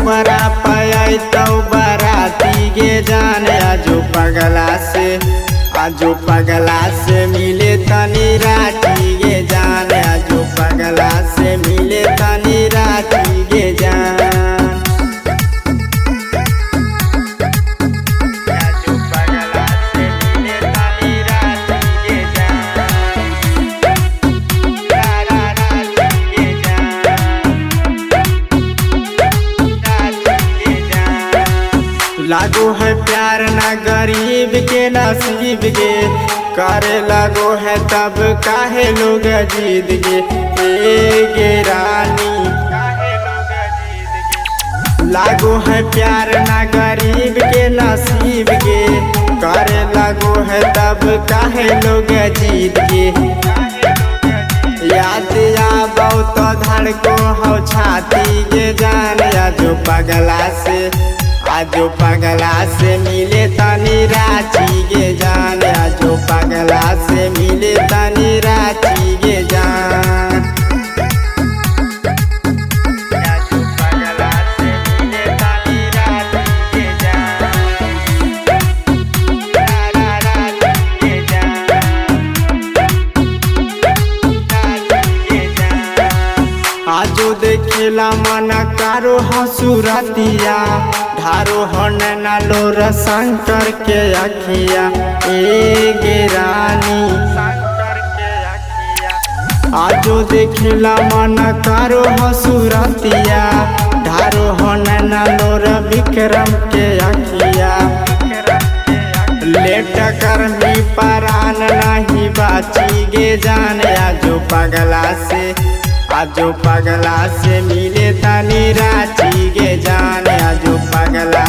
दुआरा पाई तो बाराती गे जाने आजो पगला से मिले तनी राती गे जाने आजो पगला से मिले तनी राती गे जान। लागो है प्यार ना गरीब के नसीब गे, करे लगो है तब काहे लोग जीत गे गे रानी। लागो है प्यार ना गरीब के नसीब गे, करे लगो है तब काहे लोग जीत गे। याद आबो तो धड़को हो छाती गे जान आजो पगला से मिले तनी राती गे जान। आजो पगला से मिले तनी राती गे जान। आजो पगला से मिले तनी राती गे जान। राती गे जान। आजो देखेला मन कारो हसुरतिया, धारो हन नालोर शंकर के अखिया गे रानी। आजो देखेला मन कारो हसुरतिया, धारो हन नालोर विक्रम के अखिया। लेट कर मी परान नहीं बाची गे जान। आजो पगला से मिले तनी राती गे जान। आजो पगला